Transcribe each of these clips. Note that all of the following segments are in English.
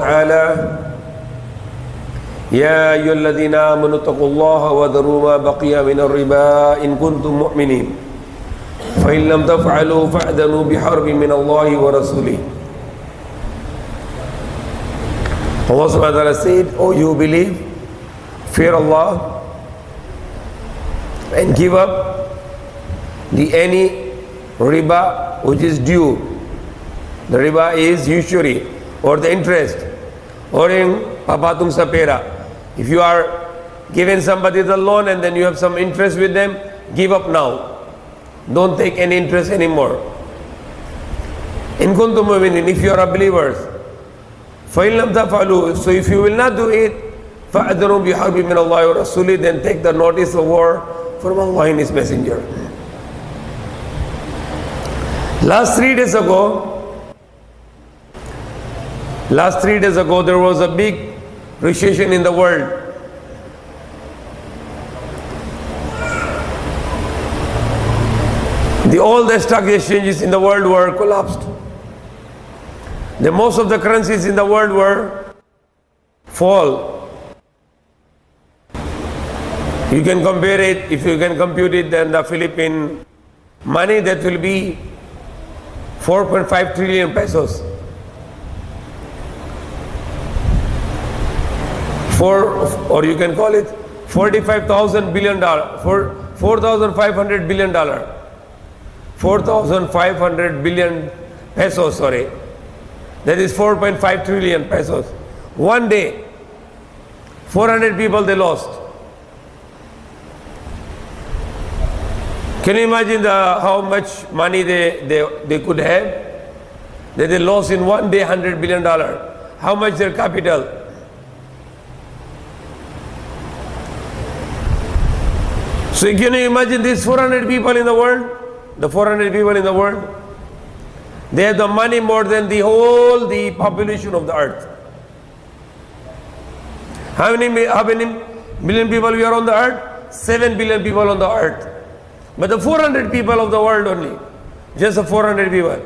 تعالى يا أيها الذين آمنوا اتقوا الله وذروا ما بقي من الربا إن كنتم مؤمنين فإن لم تفعلوا فأذنوا بحرب من الله ورسوله. Allah subhanahu wa ta'ala said, "Oh, you believe, fear Allah and give up any riba which is due." The riba is usury or the interest or in papatung sapera. If you are giving somebody the loan and then you have some interest with them, give up now. Don't take any interest anymore. In kuntum mu'minin, if you are a believers, فَإِن لَمْ تَفْعَلُوا, so if you will not do it, فَأَذَنُوا بِحَرْبٍ مِّنَ اللَّهِ وَرَسُولِهِ, then take the notice of war from Allah and His Messenger. Last three days ago, there was a big recession in the world. All the stock exchanges in the world were collapsed. Most of the currencies in the world were fall. You can compare it, if you can compute it, then the Philippine money, that will be 4.5 trillion pesos. Or you can call it $45,000 billion, $4,500 billion. 4,500 billion pesos, sorry. That is 4.5 trillion pesos. One day, 400 people they lost. Can you imagine how much money they could have? That they lost in one day $100 billion. How much their capital? So can you imagine these 400 people in the world? The 400 people in the world, they have the money more than the population of the earth. How many billion people we are on the earth? 7 billion people on the earth. But the 400 people of the world only, just the 400 people,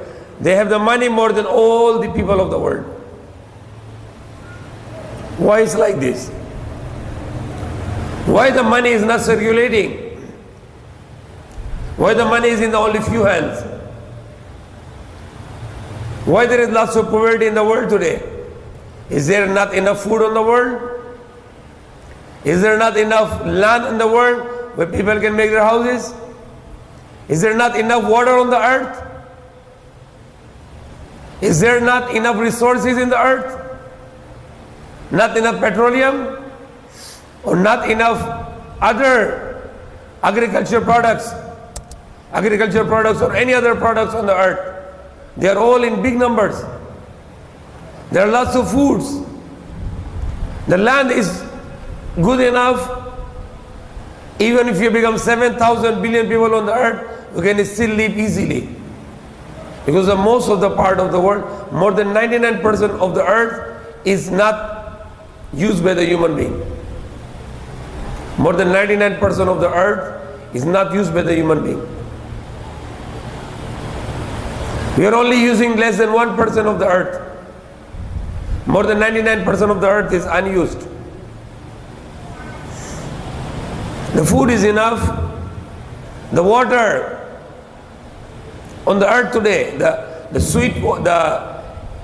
they have the money more than all the people of the world. Why is like this? Why the money is not circulating? Why the money is in the only few hands? Why there is lots of poverty in the world today? Is there not enough food on the world? Is there not enough land in the world where people can make their houses? Is there not enough water on the earth? Is there not enough resources in the earth? Not enough petroleum? Or not enough other agriculture products or any other products on the earth? They are all in big numbers. There are lots of foods. The land is good enough. Even if you become 7,000 billion people on the earth, you can still live easily. Because the most of the part of the world, more than 99% of the earth is not used by the human being. More than 99% of the earth is not used by the human being. We are only using less than 1% of the earth. More than 99% of the earth is unused. The food is enough. The water on the earth today, the sweet,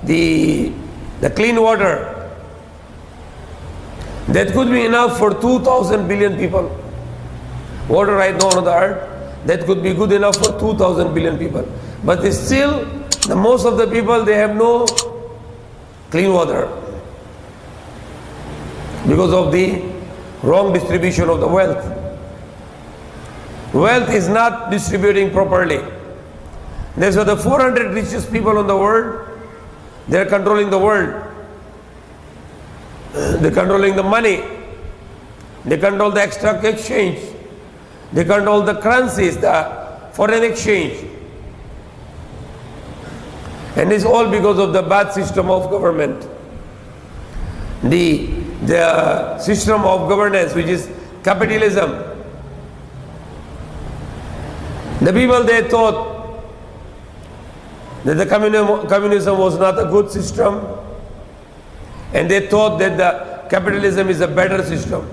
the clean water, that could be enough for 2,000 billion people. Water right now on the earth, that could be good enough for 2,000 billion people. But still, most of the people, they have no clean water because of the wrong distribution of the wealth. Wealth is not distributing properly. That's why the 400 richest people in the world, they are controlling the world. They are controlling the money. They control the exchange. They control the currencies, the foreign exchange. And it's all because of the bad system of government. The system of governance, which is capitalism. The people, they thought that the communism was not a good system. And they thought that the capitalism is a better system.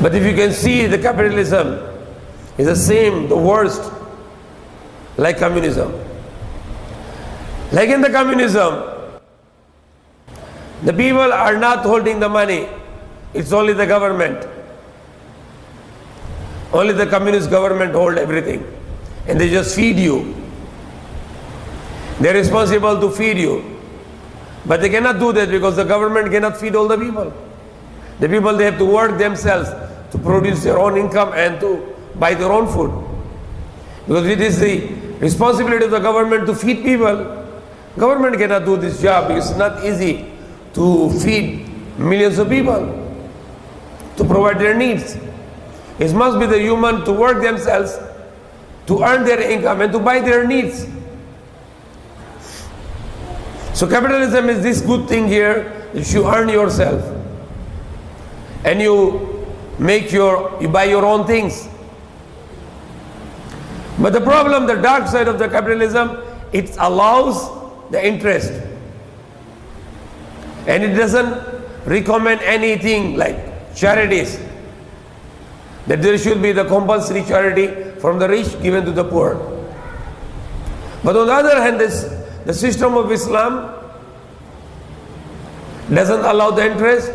But if you can see, the capitalism is the same, the worst, like communism. Like in the communism, the people are not holding the money, it's only the government. Only the communist government hold everything, and they just feed you. They're responsible to feed you. But they cannot do that because the government cannot feed all the people. The people, they have to work themselves to produce their own income and to buy their own food. Because it is the responsibility of the government to feed people. Government cannot do this job because it's not easy to feed millions of people, to provide their needs. It must be the human to work themselves, to earn their income and to buy their needs. So capitalism is this good thing here, that you earn yourself and you buy your own things. But the problem, the dark side of the capitalism, it allows the interest. And it doesn't recommend anything like charities, that there should be the compulsory charity from the rich given to the poor. But on the other hand, the system of Islam doesn't allow the interest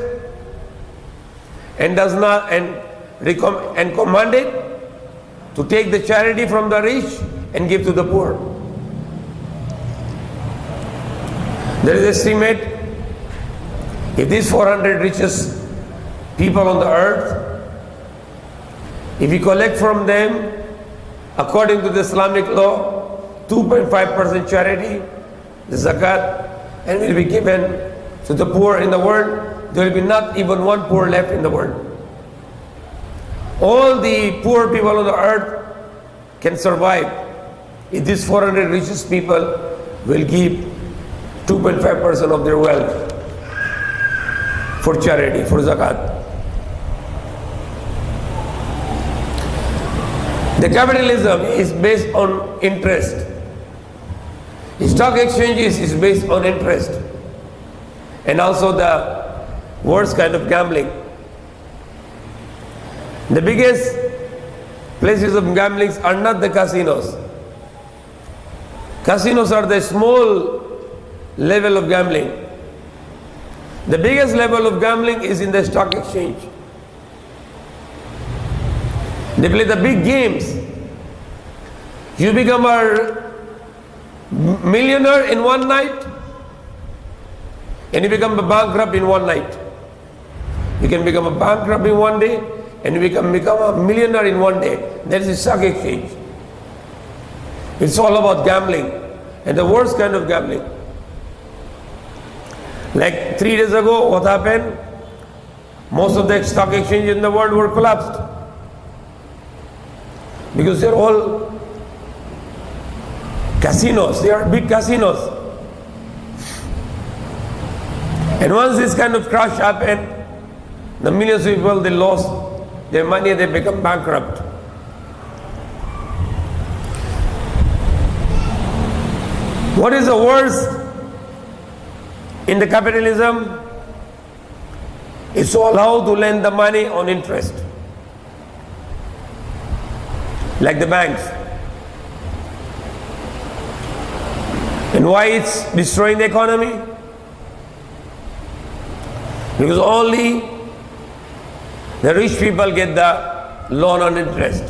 and does not and command it to take the charity from the rich and give to the poor. There is estimate, if these 400 richest people on the earth, if we collect from them, according to the Islamic law, 2.5% charity, the zakat, and will be given to the poor in the world, there will be not even one poor left in the world. All the poor people on the earth can survive if these 400 richest people will give 2.5% of their wealth for charity, for zakat. The capitalism is based on interest. Stock exchanges is based on interest. And also the worst kind of gambling. The biggest places of gambling are not the casinos. Casinos are the small level of gambling. The biggest level of gambling is in the stock exchange. They play the big games. You become a millionaire in one night, and you become a bankrupt in one night. You can become a bankrupt in one day, and you become a millionaire in one day. That is the stock exchange. It's all about gambling, and the worst kind of gambling. Like 3 days ago, what happened? Most of the stock exchanges in the world were collapsed, because they're all casinos. They are big casinos. And once this kind of crash happened, the millions of people, they lost their money, they become bankrupt. What is the worst in the capitalism? It's to allow to lend the money on interest, like the banks. And why it's destroying the economy? Because only the rich people get the loan on interest,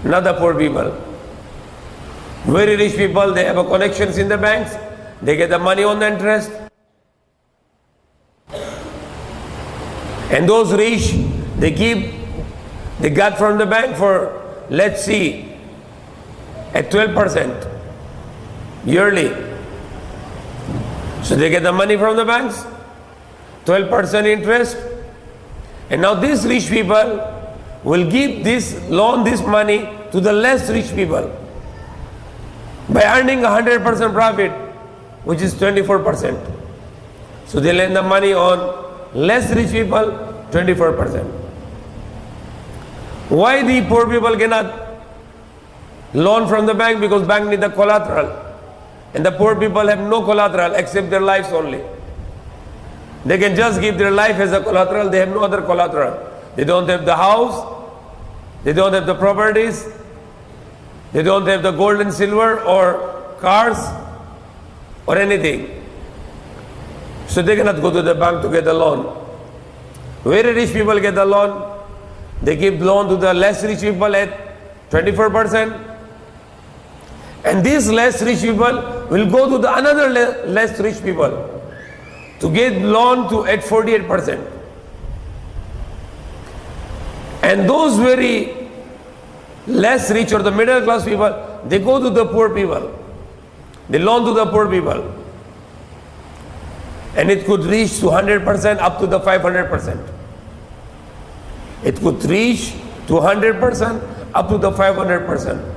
not the poor people. Very rich people, they have a connections in the banks, they get the money on the interest. And those rich, they got from the bank for, let's see, at 12% yearly. So they get the money from the banks, 12% interest. And now these rich people will give this loan, this money to the less rich people by earning 100% profit, which is 24%. So they lend the money on less rich people, 24%. Why the poor people cannot loan from the bank? Because bank need the collateral. And the poor people have no collateral except their lives only. They can just give their life as a collateral. They have no other collateral. They don't have the house. They don't have the properties. They don't have the gold and silver or cars or anything. So they cannot go to the bank to get a loan. Very rich people get the loan. They give loan to the less rich people at 24%. And these less rich people will go to the another less rich people to get loan to at 48%. And those very less rich or the middle class people, they go to the poor people. They loan to the poor people. And it could reach to 100% up to the 500%. It could reach to 100% up to the 500%.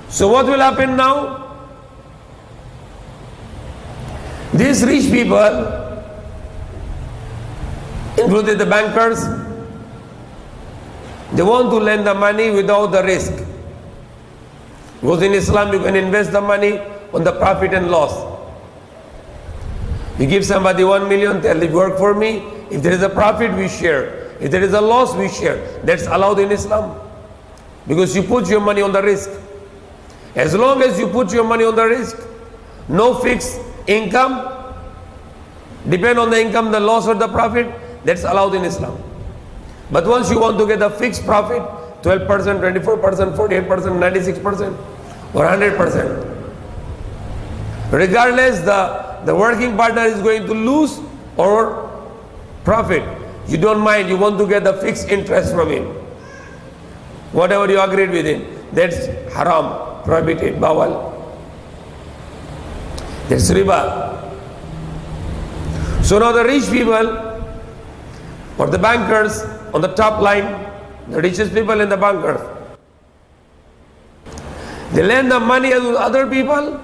So what will happen now? These rich people, including the bankers, they want to lend the money without the risk. Because in Islam you can invest the money on the profit and loss. You give somebody 1 million, tell him work for me. If there is a profit, we share. If there is a loss, we share. That's allowed in Islam. Because you put your money on the risk. As long as you put your money on the risk, no fixed income, depend on the income, the loss or the profit, that's allowed in Islam. But once you want to get a fixed profit, 12%, 24%, 48%, 96%, or 100%, regardless the working partner is going to lose or profit, you don't mind, you want to get the fixed interest from him. Whatever you agreed with him, that's haram, prohibited, bawal. That's riba. So now the rich people or the bankers on the top line, the richest people and the bankers, they lend the money to other people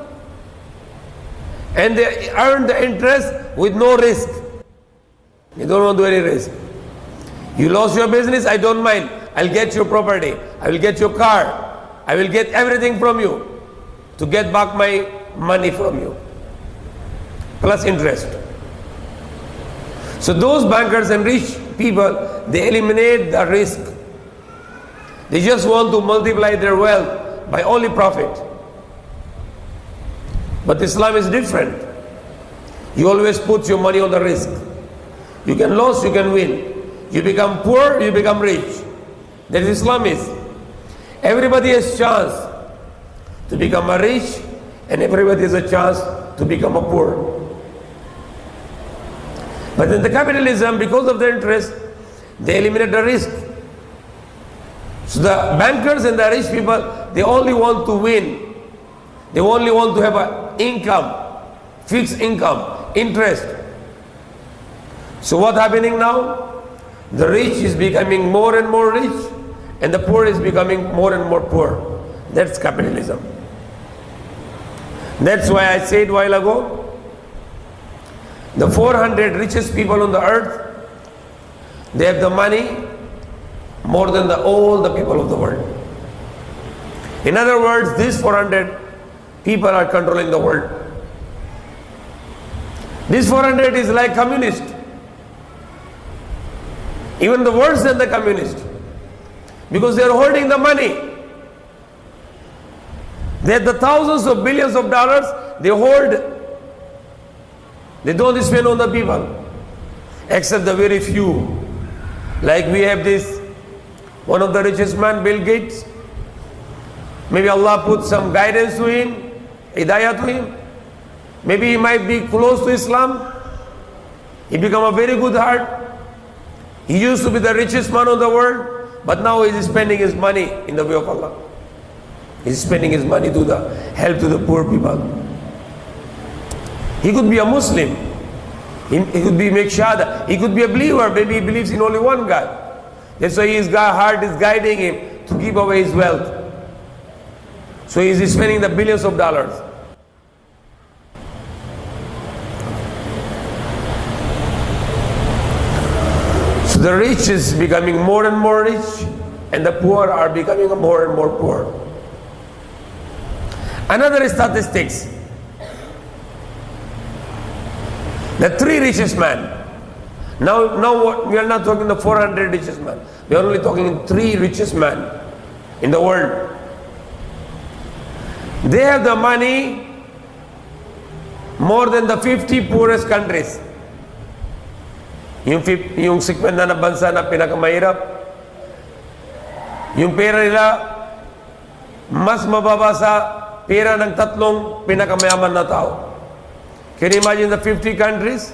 and they earn the interest with no risk. You don't want to do any risk. You lost your business, I don't mind. I'll get your property. I will get your car. I will get everything from you to get back my money from you. Plus interest. So those bankers and rich people, they eliminate the risk. They just want to multiply their wealth by only profit. But Islam is different. You always put your money on the risk. You can lose, you can win. You become poor, you become rich. That is Islam is. Everybody has chance to become a rich and everybody has a chance to become a poor. But in the capitalism, because of the interest, they eliminate the risk. So the bankers and the rich people, they only want to win. They only want to have an income, fixed income, interest. So what's happening now? The rich is becoming more and more rich and the poor is becoming more and more poor. That's capitalism. That's why I said a while ago, the 400 richest people on the earth, they have the money more than all the people of the world. In other words, these 400 people are controlling the world. These 400 is like communist. Even the worse than the communist. Because they are holding the money. They have the thousands of billions of dollars, they hold. They don't spend on the people, except the very few. Like we have this, one of the richest man, Bill Gates. Maybe Allah put some guidance to him, hidayah to him. Maybe he might be close to Islam. He become a very good heart. He used to be the richest man in the world, but now he is spending his money in the way of Allah. He is spending his money to the help to the poor people. He could be a Muslim. He could be make shahada. He could be a believer. Maybe he believes in only one God. That's why his heart is guiding him to give away his wealth. So he is spending the billions of dollars. So the rich is becoming more and more rich, and the poor are becoming more and more poor. Another statistics, The three richest men. Now what, we are not talking the 400 richest men. We are only talking three richest men in the world. They have the money more than the 50 poorest countries. Yung 60 na bansa na pinakamahirap, yung pera nila mas mababa sa pera ng tatlong pinakamayaman na tao. Can you imagine the 50 countries?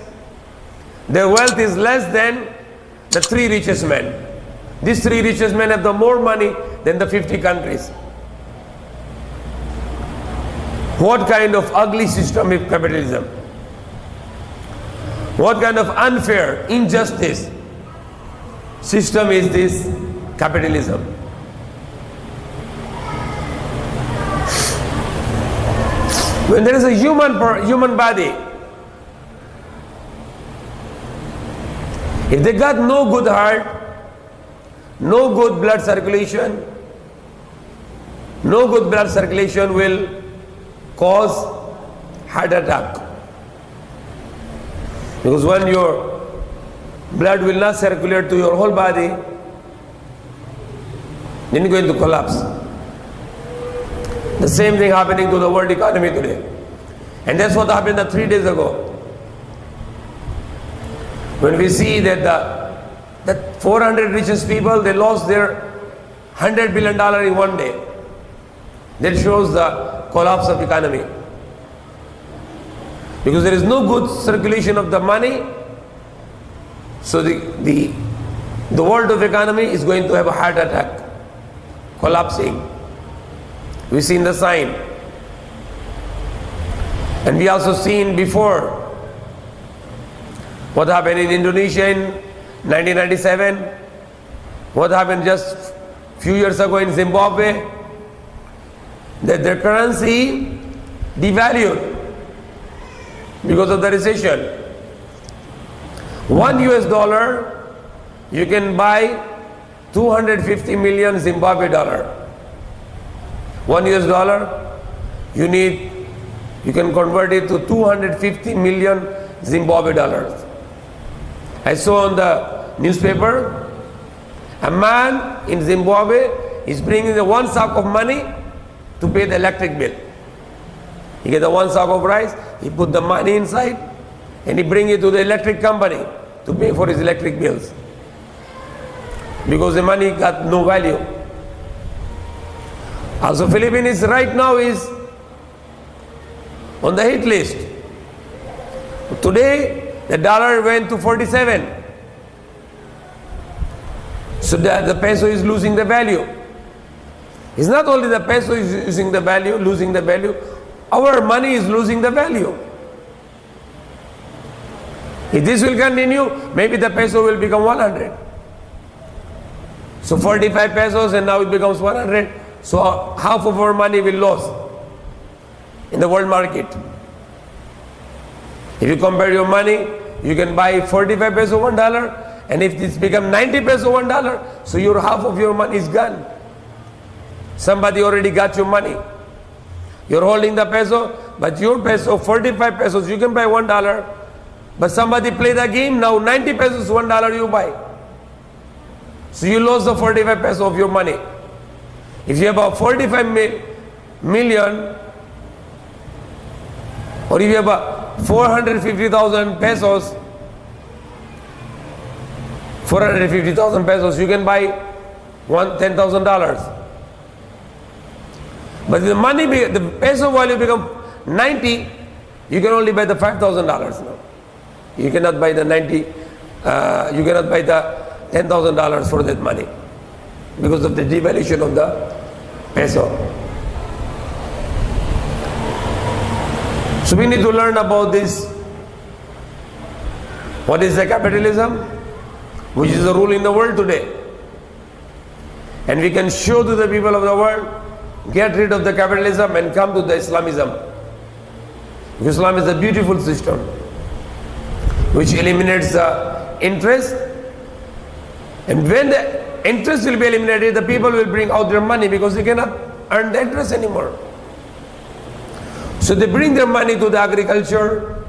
Their wealth is less than the three richest men. These three richest men have the more money than the 50 countries. What kind of ugly system is capitalism? What kind of unfair, injustice system is this capitalism? When there is a human body, if they got no good heart, no good blood circulation, no good blood circulation will cause heart attack. Because when your blood will not circulate to your whole body, then you're going to collapse. The same thing happening to the world economy today. And that's what happened 3 days ago. When we see that the 400 richest people, they lost their $100 billion in one day. That shows the collapse of economy. Because there is no good circulation of the money, so the world of economy is going to have a heart attack, collapsing. We've seen the sign. And we also seen before what happened in Indonesia in 1997, what happened just few years ago in Zimbabwe, that their currency devalued because of the recession. $1 you can buy 250 million Zimbabwe dollar. $1 you can convert it to 250 million Zimbabwe dollars. I saw on the newspaper, a man in Zimbabwe is bringing the one sack of money to pay the electric bill. He get the one sack of rice, he put the money inside, and he bring it to the electric company to pay for his electric bills. Because the money got no value. Also, Philippines right now is on the hit list. Today, the dollar went to 47. So the peso is losing the value. It's not only the peso is losing the value, our money is losing the value. If this will continue, maybe the peso will become 100. So 45 pesos and now it becomes 100. So half of our money will lose in the world market. If you compare your money, you can buy 45 peso $1, and if this become 90 peso $1, so your half of your money is gone. Somebody already got your money. You're holding the peso, but your peso, 45 pesos, you can buy $1. But somebody play the game, now 90 pesos $1 you buy. So you lost the 45 peso of your money. If you have about 45 million, or if you have about 450,000 pesos, 450,000 pesos, you can buy $10,000. But the money, the peso value become 90, you can only buy the $5,000 now. You cannot buy the 90, you cannot buy the $10,000 for that money because of the devaluation of the peso. So we need to learn about this. What is the capitalism? Which is the rule in the world today. And we can show to the people of the world, get rid of the capitalism and come to the Islamism. Because Islam is a beautiful system which eliminates the interest, and when the interest will be eliminated, the people will bring out their money because they cannot earn the interest anymore. So they bring their money to the agriculture,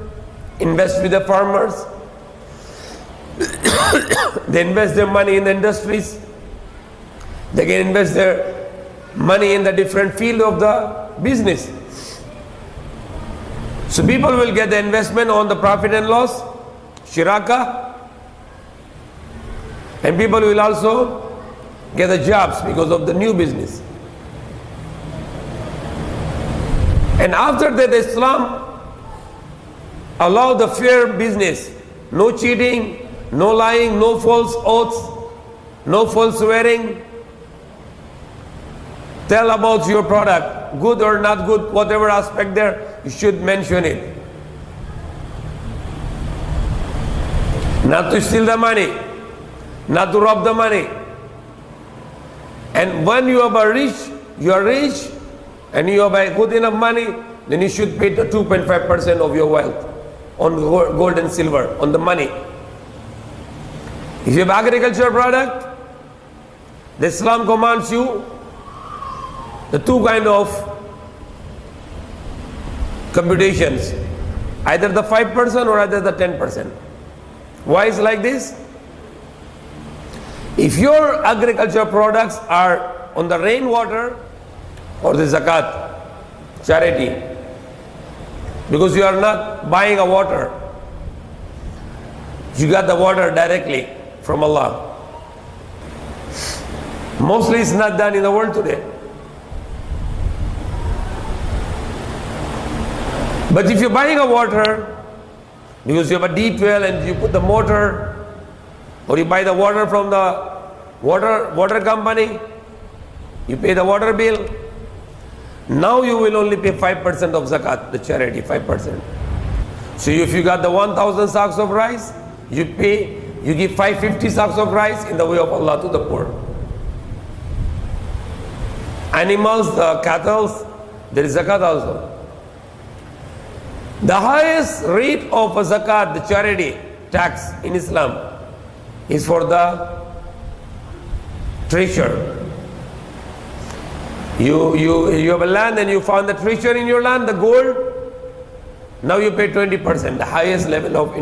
invest with the farmers. They invest their money in the industries. They can invest their money in the different field of the business. So people will get the investment on the profit and loss, shiraka, and people will also get the jobs because of the new business. And after that, Islam allow the fair business, no cheating, no lying, no false oaths, no false swearing. Tell about your product, good or not good, whatever aspect there, you should mention it. Not to steal the money, not to rob the money. And when you are rich and you have good enough money, then you should pay the 2.5% of your wealth on gold and silver, on the money. If you have agricultural product, the Islam commands you the two kind of computations, either the 5% or either the 10%. Why is like this? If your agricultural products are on the rainwater or the zakat, charity, because you are not buying a water, you got the water directly from Allah. Mostly it's not done in the world today. But if you're buying a water, because you have a deep well and you put the motor, or you buy the water from the water company, you pay the water bill, now you will only pay 5% of zakat, the charity, 5%. So if you got the 1,000 sacks of rice, you give 550 sacks of rice in the way of Allah to the poor. Animals, the cattle, there is zakat also. The highest rate of a zakat, the charity tax in Islam, is for the treasure. You have a land and you found the treasure in your land, the gold. Now you pay 20%. The highest level of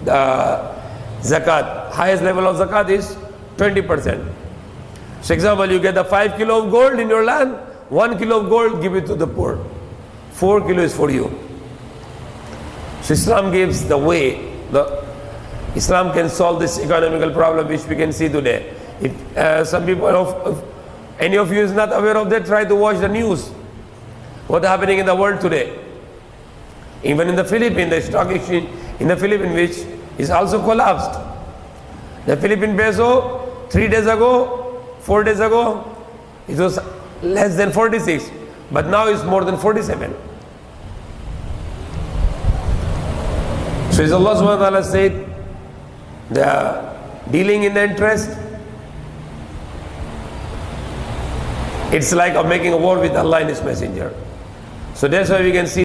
the zakat, highest level of zakat is 20%. So example, you get the 5 kilo of gold in your land, 1 kilo of gold, give it to the poor. 4 kilo is for you. So Islam gives the way. Islam can solve this economical problem which we can see today. If some people, if any of you is not aware of that, try to watch the news. What's happening in the world today? Even in the Philippines, the stock exchange in the Philippines, which is also collapsed. The Philippine peso, 3 days ago, 4 days ago, it was less than 46, but now it's more than 47. So as Allah subhanahu wa ta'ala said, the dealing in the interest, it's like making a war with Allah and His Messenger. So that's why we can see